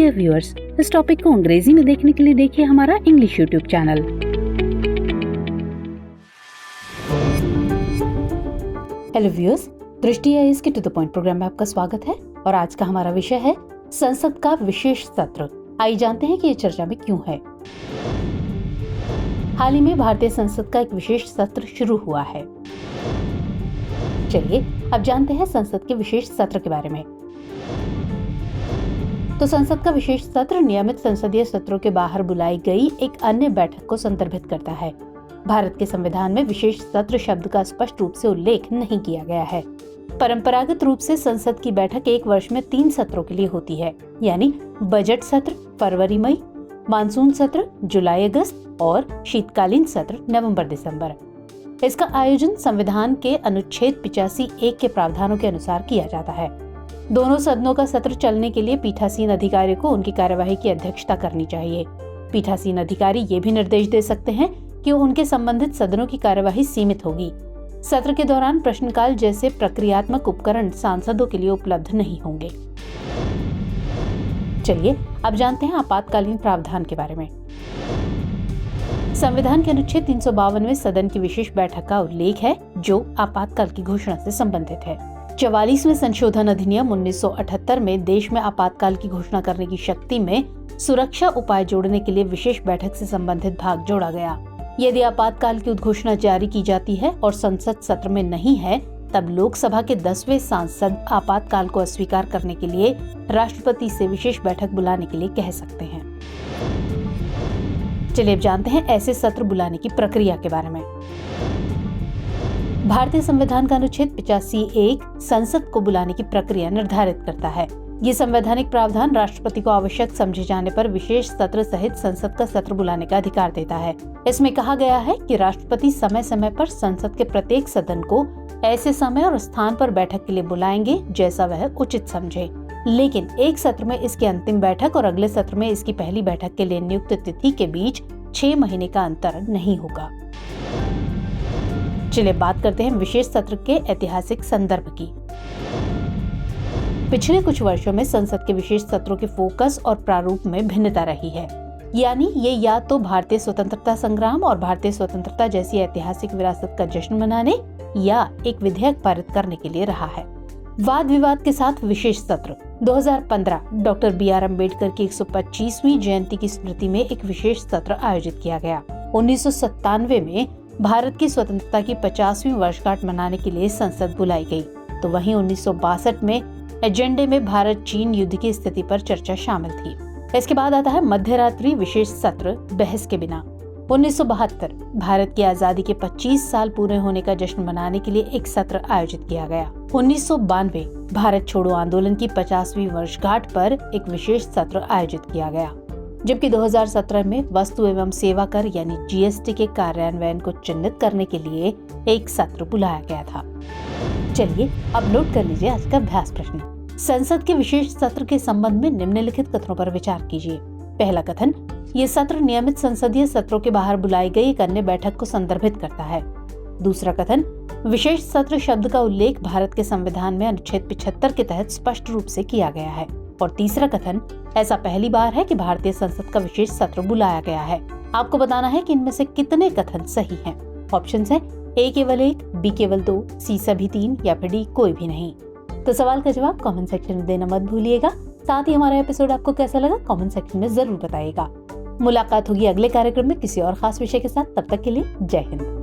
Dear viewers, इस topic को अंग्रेजी में देखने के लिए देखिए हमारा English YouTube channel. Hello viewers, दृष्टि आईएएस के टू द पॉइंट प्रोग्राम में आपका स्वागत है और आज का हमारा विषय है संसद का विशेष सत्र। आइए जानते हैं कि ये चर्चा में क्यों है। हाल ही में भारतीय संसद का एक विशेष सत्र शुरू हुआ है। चलिए अब जानते हैं संसद के विशेष सत्र के बारे में। तो संसद का विशेष सत्र नियमित संसदीय सत्रों के बाहर बुलाई गई एक अन्य बैठक को संदर्भित करता है। भारत के संविधान में विशेष सत्र शब्द का स्पष्ट रूप से उल्लेख नहीं किया गया है। परंपरागत रूप से संसद की बैठक एक वर्ष में 3 सत्रों के लिए होती है, यानी बजट सत्र फरवरी मई, मानसून सत्र जुलाई अगस्त और शीतकालीन सत्र नवंबर दिसंबर। इसका आयोजन संविधान के अनुच्छेद 85(1) के प्रावधानों के अनुसार किया जाता है। दोनों सदनों का सत्र चलने के लिए पीठासीन अधिकारी को उनकी कार्यवाही की अध्यक्षता करनी चाहिए। पीठासीन अधिकारी ये भी निर्देश दे सकते हैं कि उनके संबंधित सदनों की कार्यवाही सीमित होगी। सत्र के दौरान प्रश्नकाल जैसे प्रक्रियात्मक उपकरण सांसदों के लिए उपलब्ध नहीं होंगे। चलिए अब जानते हैं आपातकालीन प्रावधान के बारे में। संविधान के अनुच्छेद 352 में सदन की विशेष बैठक का उल्लेख है, जो आपातकाल की घोषणा से संबंधित है। 44वें संशोधन अधिनियम 1978 में देश में आपातकाल की घोषणा करने की शक्ति में सुरक्षा उपाय जोड़ने के लिए विशेष बैठक से संबंधित भाग जोड़ा गया। यदि आपातकाल की उद्घोषणा जारी की जाती है और संसद सत्र में नहीं है, तब लोकसभा के 10वें सांसद आपातकाल को अस्वीकार करने के लिए राष्ट्रपति से विशेष बैठक बुलाने के लिए कह सकते हैं। चलिए अब जानते हैं ऐसे सत्र बुलाने की प्रक्रिया के बारे में। भारतीय संविधान का अनुच्छेद 85(1) संसद को बुलाने की प्रक्रिया निर्धारित करता है। ये संवैधानिक प्रावधान राष्ट्रपति को आवश्यक समझे जाने पर विशेष सत्र सहित संसद का सत्र बुलाने का अधिकार देता है। इसमें कहा गया है कि राष्ट्रपति समय समय पर संसद के प्रत्येक सदन को ऐसे समय और स्थान पर बैठक के लिए बुलाएंगे जैसा वह उचित समझे, लेकिन एक सत्र में इसकी अंतिम बैठक और अगले सत्र में इसकी पहली बैठक के लिए नियुक्त तिथि के बीच 6 महीने का अंतर नहीं होगा। चलिए बात करते हैं विशेष सत्र के ऐतिहासिक संदर्भ की। पिछले कुछ वर्षों में संसद के विशेष सत्रों के फोकस और प्रारूप में भिन्नता रही है, यानी ये या तो भारतीय स्वतंत्रता संग्राम और भारतीय स्वतंत्रता जैसी ऐतिहासिक विरासत का जश्न मनाने या एक विधेयक पारित करने के लिए रहा है। वाद विवाद के साथ विशेष सत्र 2015 डॉक्टर BR अम्बेडकर की 125वीं जयंती की स्मृति में एक विशेष सत्र आयोजित किया गया। 1997 में भारत की स्वतंत्रता की 50वीं वर्षगांठ मनाने के लिए संसद बुलाई गई, तो वहीं 1962 में एजेंडे में भारत चीन युद्ध की स्थिति पर चर्चा शामिल थी। इसके बाद आता है मध्यरात्रि विशेष सत्र बहस के बिना। 1972 भारत की आजादी के 25 साल पूरे होने का जश्न मनाने के लिए एक सत्र आयोजित किया गया। 1992 भारत छोड़ो आंदोलन की 50वीं वर्षगांठ पर एक विशेष सत्र आयोजित किया गया, जबकि 2017 में वस्तु एवं सेवा कर यानी GST के कार्यान्वयन को चिन्हित करने के लिए एक सत्र बुलाया गया था। चलिए अब नोट कर लीजिए आज का अभ्यास प्रश्न। संसद के विशेष सत्र के संबंध में निम्नलिखित कथनों पर विचार कीजिए। पहला कथन, ये सत्र नियमित संसदीय सत्रों के बाहर बुलाई गई एक अन्य बैठक को संदर्भित करता है। दूसरा कथन, विशेष सत्र शब्द का उल्लेख भारत के संविधान में अनुच्छेद 75 के तहत स्पष्ट रूप से किया गया है। और तीसरा कथन, ऐसा पहली बार है कि भारतीय संसद का विशेष सत्र बुलाया गया है। आपको बताना है कि इनमें से कितने कथन सही हैं। ऑप्शंस हैं A केवल 1, B केवल 2, C सभी 3 या फिर D कोई भी नहीं। तो सवाल का जवाब कमेंट सेक्शन में देना मत भूलिएगा। साथ ही हमारा एपिसोड आपको कैसा लगा कमेंट सेक्शन में जरूर बताइएगा। मुलाकात होगी अगले कार्यक्रम में किसी और खास विषय के साथ। तब तक के लिए जय हिंद।